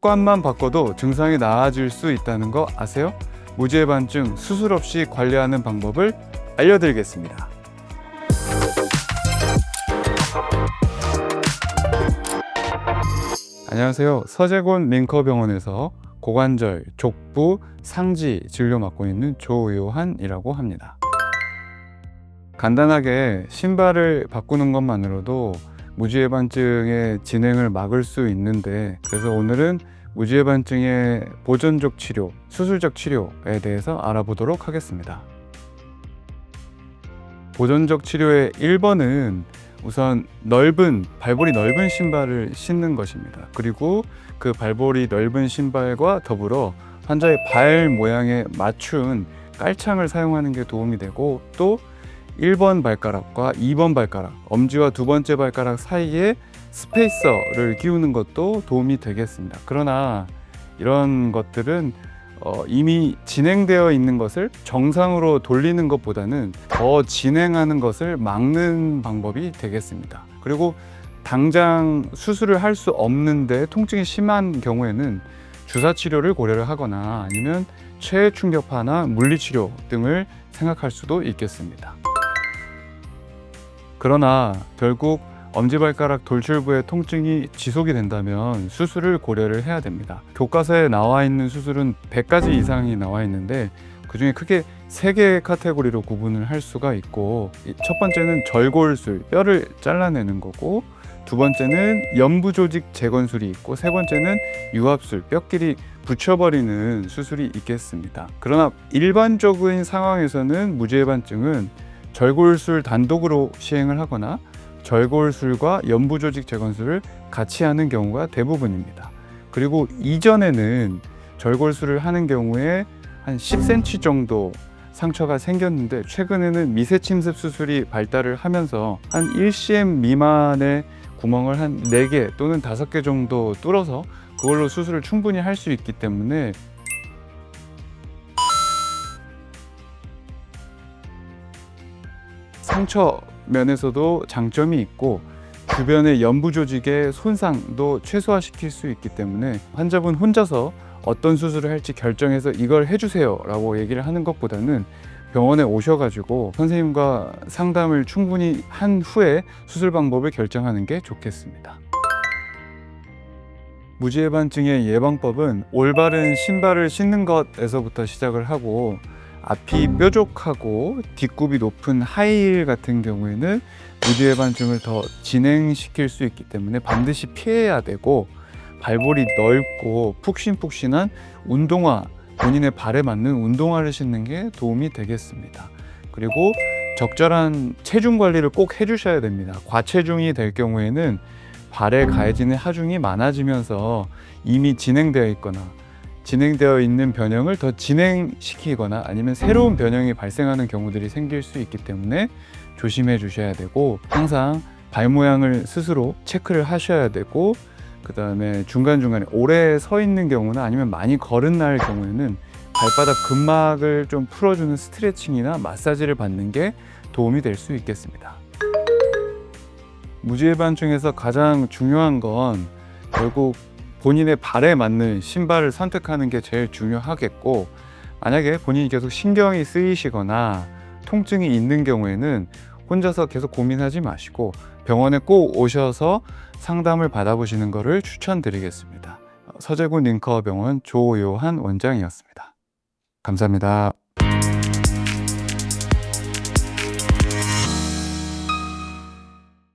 습관만 바꿔도 증상이 나아질 수 있다는 거 아세요? 무지해반증 수술 없이 관리하는 방법을 알려드리겠습니다. 안녕하세요. 서재곤 링커병원에서 고관절, 족부, 상지 진료 맡고 있는 조요한이라고 합니다. 간단하게 신발을 바꾸는 것만으로도 무지해반증의 진행을 막을 수 있는데, 그래서 오늘은 무지해반증의 보존적 치료, 수술적 치료에 대해서 알아보도록 하겠습니다. 보존적 치료의 1번은 우선 발볼이 넓은 신발을 신는 것입니다. 그리고 그 발볼이 넓은 신발과 더불어 환자의 발 모양에 맞춘 깔창을 사용하는 게 도움이 되고, 또 1번 발가락과 2번 발가락, 엄지와 두 번째 발가락 사이에 스페이서를 끼우는 것도 도움이 되겠습니다. 그러나 이런 것들은 이미 진행되어 있는 것을 정상으로 돌리는 것보다는 더 진행하는 것을 막는 방법이 되겠습니다. 그리고 당장 수술을 할 수 없는데 통증이 심한 경우에는 주사 치료를 고려를 하거나 아니면 체외 충격파나 물리치료 등을 생각할 수도 있겠습니다. 그러나 결국 엄지발가락 돌출부의 통증이 지속이 된다면 수술을 고려를 해야 됩니다. 교과서에 나와 있는 수술은 100가지 이상이 나와 있는데, 그 중에 크게 3개의 카테고리로 구분을 할 수가 있고, 첫 번째는 절골술, 뼈를 잘라내는 거고, 두 번째는 연부조직 재건술이 있고, 세 번째는 유합술, 뼈끼리 붙여버리는 수술이 있겠습니다. 그러나 일반적인 상황에서는 무지해반증은 절골술 단독으로 시행을 하거나 절골술과 연부조직 재건술을 같이 하는 경우가 대부분입니다. 그리고 이전에는 절골술을 하는 경우에 한 10cm 정도 상처가 생겼는데, 최근에는 미세침습 수술이 발달을 하면서 한 1cm 미만의 구멍을 한 4개 또는 5개 정도 뚫어서 그걸로 수술을 충분히 할 수 있기 때문에 상처 면에서도 장점이 있고, 주변의 연부 조직의 손상도 최소화시킬 수 있기 때문에 환자분 혼자서 어떤 수술을 할지 결정해서 이걸 해주세요 라고 얘기를 하는 것보다는 병원에 오셔가지고 선생님과 상담을 충분히 한 후에 수술 방법을 결정하는 게 좋겠습니다. 무지해반증의 예방법은 올바른 신발을 신는 것에서부터 시작을 하고, 앞이 뾰족하고 뒷굽이 높은 하이힐 같은 경우에는 무지해반증을 더 진행시킬 수 있기 때문에 반드시 피해야 되고, 발볼이 넓고 푹신푹신한 운동화, 본인의 발에 맞는 운동화를 신는 게 도움이 되겠습니다. 그리고 적절한 체중 관리를 꼭 해주셔야 됩니다. 과체중이 될 경우에는 발에 가해지는 하중이 많아지면서 이미 진행되어 있는 변형을 더 진행시키거나 아니면 새로운 변형이 발생하는 경우들이 생길 수 있기 때문에 조심해 주셔야 되고, 항상 발 모양을 스스로 체크를 하셔야 되고, 그 다음에 중간중간에 오래 서 있는 경우나 아니면 많이 걸은 날 경우에는 발바닥 근막을 좀 풀어주는 스트레칭이나 마사지를 받는 게 도움이 될 수 있겠습니다. 무지해반증에서 가장 중요한 건 결국 본인의 발에 맞는 신발을 선택하는 게 제일 중요하겠고, 만약에 본인이 계속 신경이 쓰이시거나 통증이 있는 경우에는 혼자서 계속 고민하지 마시고 병원에 꼭 오셔서 상담을 받아보시는 것을 추천드리겠습니다. 서재곤 링커병원 조요한 원장이었습니다. 감사합니다.